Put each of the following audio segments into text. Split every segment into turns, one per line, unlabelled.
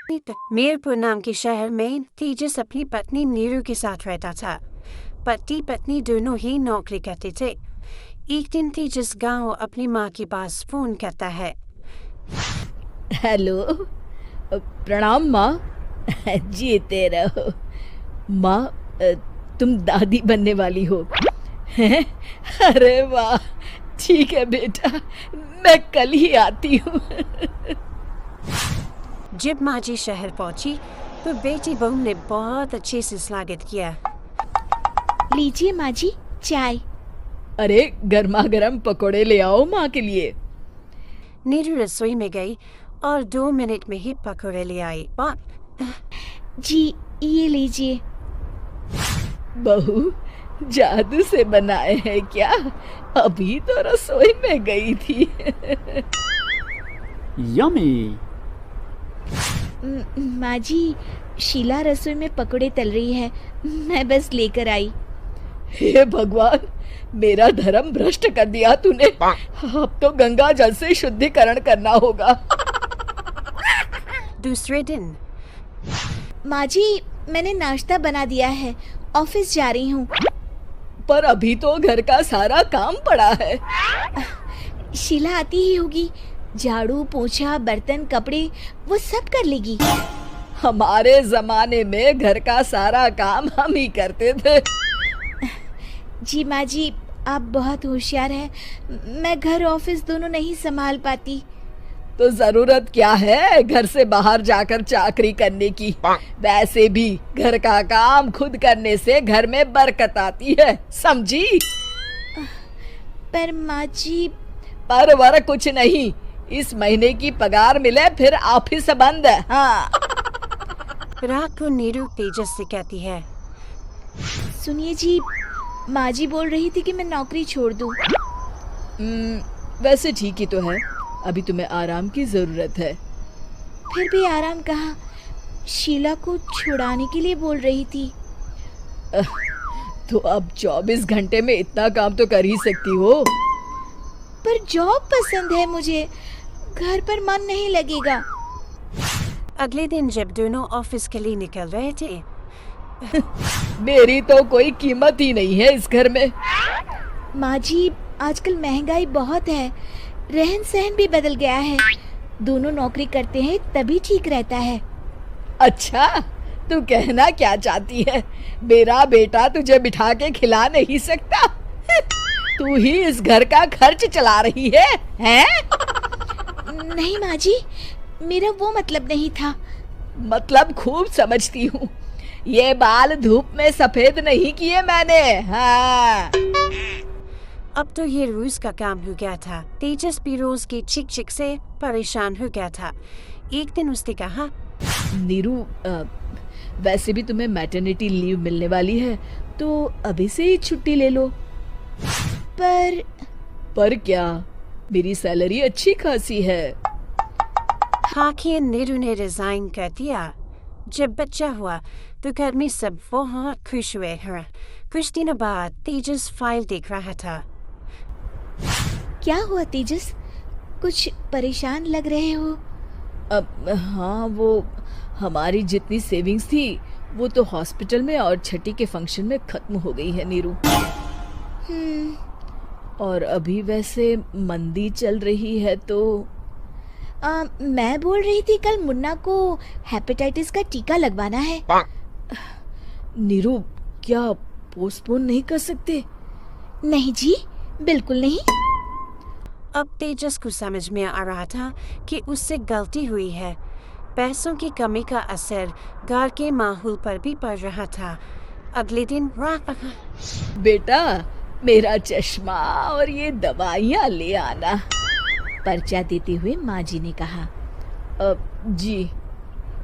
मीरपुर नाम के शहर में तेजस अपनी पत्नी नीरू के साथ रहता था। पति पत्नी दोनों ही नौकरी करते थे। एक दिन तेजस गांव अपनी माँ के पास फोन करता है।
हेलो, प्रणाम माँ। जीते रहो माँ। तुम दादी बनने वाली हो हैं? अरे वाह, ठीक है बेटा, मैं कल ही आती हूँ।
जब माँ जी शहर पहुंची तो बेटी बहू ने बहुत अच्छे से स्वागत किया।
लीजिए माँ जी चाय।
अरे गर्मा गर्म पकोड़े ले आओ माँ के लिए।
नीरू रसोई में गई और 2 मिनट में ही पकोड़े ले आई।
जी ये लीजिए।
बहू जादू से बनाए हैं क्या? अभी तो रसोई में गई थी।
यम्मी।
माँ जी, शीला रसोई में पकोड़े तल रही है, मैं बस लेकर आई।
हे भगवान, मेरा धर्म भ्रष्ट कर दिया तूने। अब तो गंगा जल से शुद्धिकरण करना होगा।
दूसरे दिन
माँ जी, मैंने नाश्ता बना दिया है, ऑफिस जा रही हूँ।
पर अभी तो घर का सारा काम पड़ा है।
शीला आती ही होगी, झाड़ू पोछा बर्तन कपड़े वो सब कर लेगी।
हमारे जमाने में घर का सारा काम हम ही करते थे।
जी माँ जी, आप बहुत होशियार हैं, मैं घर ऑफिस दोनों नहीं संभाल पाती।
तो जरूरत क्या है घर से बाहर जाकर चाकरी करने की? वैसे भी घर का काम खुद करने से घर में बरकत आती है, समझी?
पर माँ जी।
पर वर कुछ नहीं, इस महीने की पगार मिले फिर ऑफिस बंद है। हाँ।
रात को नीरू तेजस से कहती है,
सुनिए जी, माँ जी बोल रही थी कि मैं नौकरी छोड़ दूं।
वैसे ठीक ही तो है, अभी तुम्हें आराम की जरूरत है।
फिर भी आराम कहाँ, शीला को छुड़ाने के लिए बोल रही थी।
तो अब 24 घंटे में इतना काम तो कर ही सकती हो।
पर जॉब पसंद है मुझे, घर पर मन नहीं लगेगा।
अगले दिन जब दोनों ऑफिस के लिए निकल रहे थे,
मेरी तो कोई कीमत ही नहीं है इस घर में।
माँ जी, आजकल महंगाई बहुत है, रहन सहन भी बदल गया है, दोनों नौकरी करते हैं तभी ठीक रहता है।
अच्छा, तू कहना क्या चाहती है? मेरा बेटा तुझे बिठा के खिला नहीं सकता? तू ही इस घर का खर्च चला रही है, हैं?
नहीं माँ जी, मेरा वो मतलब नहीं था।
मतलब खूब समझती हूँ, ये बाल धूप में सफेद नहीं किए मैंने। हाँ।
अब तो ये रोज का काम हो गया था। तेजस भी रोज की चिक चिक से परेशान हो गया था। एक दिन उसने कहा,
नीरू, वैसे भी तुम्हें मैटरनिटी लीव मिलने वाली है, तो अभी से ही छुट्टी ले लो। पर क्या, मेरी सैलरी अच्छी खासी है।
आखिर नीरू ने रिजाइन कर दिया। जब बच्चा हुआ तो घर में सब बहुत खुश हुए हैं। कुछ दिनों बाद तेजस फाइल देख रहा था।
क्या हुआ तेजस, कुछ परेशान लग रहे हो?
हाँ, वो हमारी जितनी सेविंग्स थी वो तो हॉस्पिटल में और छठी के फंक्शन में खत्म हो गई है नीरू। और अभी वैसे मंदी चल रही है तो
मैं बोल रही थी कल मुन्ना को हेपेटाइटिस का टीका लगवाना है।
नीरू, क्या पोस्टपोन नहीं कर सकते?
नहीं जी, बिल्कुल नहीं।
अब तेजस को समझ में आ रहा था कि उससे गलती हुई है। पैसों की कमी का असर घर के माहौल पर भी पड़ रहा था। अगले दिन रात,
बेटा मेरा चश्मा और ये दवाइयाँ ले आना,
पर्चा देते हुए माँ जी ने कहा।
जी।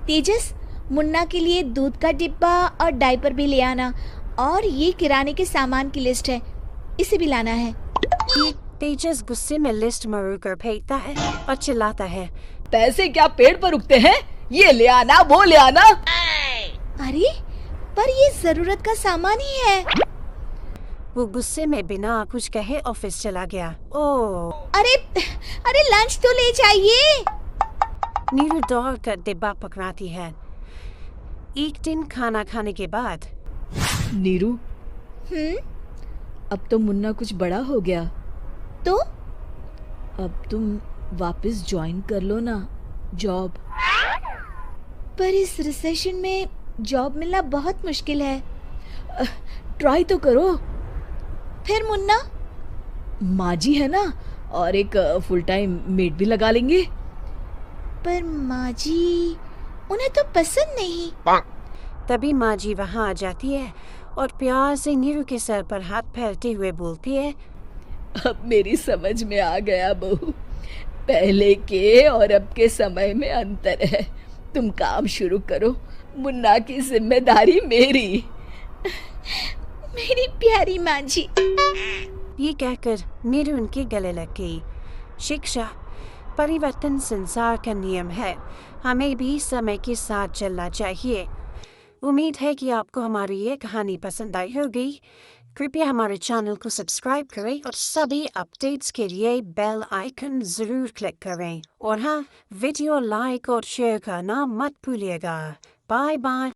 तेजस, मुन्ना के लिए दूध का डिब्बा और डायपर भी ले आना, और ये किराने के सामान की लिस्ट है, इसे भी लाना है।
तेजस गुस्से में लिस्ट मरोड़ कर फेंकता है और चिल्लाता है,
पैसे क्या पेड़ पर उगते हैं? ये ले आना, वो ले आना।
अरे पर ये जरूरत का सामान ही है।
वो गुस्से में बिना कुछ कहे ऑफिस चला गया। ओह,
अरे लंच तो ले जाइए।
नीरू दौड़ कर डिब्बा पकड़ाती है। एक दिन खाना खाने के बाद
नीरू, अब तो मुन्ना कुछ बड़ा हो गया,
तो
अब तुम वापस ज्वाइन कर लो ना जॉब।
पर इस रिसेशन में जॉब मिलना बहुत मुश्किल है।
ट्राई तो करो।
फिर मुन्ना?
माँ जी है ना, और एक फुल टाइम मेड भी लगा लेंगे।
पर माँ जी, उन्हें तो पसंद नहीं।
तभी माँ जी वहाँ आ जाती है और प्यार से नीरू के सर पर हाथ फेरते हुए बोलती है,
अब मेरी समझ में आ गया बहू, पहले के और अब के समय में अंतर है। तुम काम शुरू करो, मुन्ना की जिम्मेदारी मेरी।
मेरी प्यारी माँ जी।
ये कहकर नीरू उनके गले लग गई। शिक्षा, परिवर्तन संसार का नियम है, हमें भी समय के साथ चलना चाहिए। उम्मीद है कि आपको हमारी ये कहानी पसंद आई होगी। कृपया हमारे चैनल को सब्सक्राइब करें और सभी अपडेट्स के लिए बेल आइकन ज़रूर क्लिक करें। और हाँ, वीडियो लाइक और शेयर करना मत भूलिएगा। Bye bye.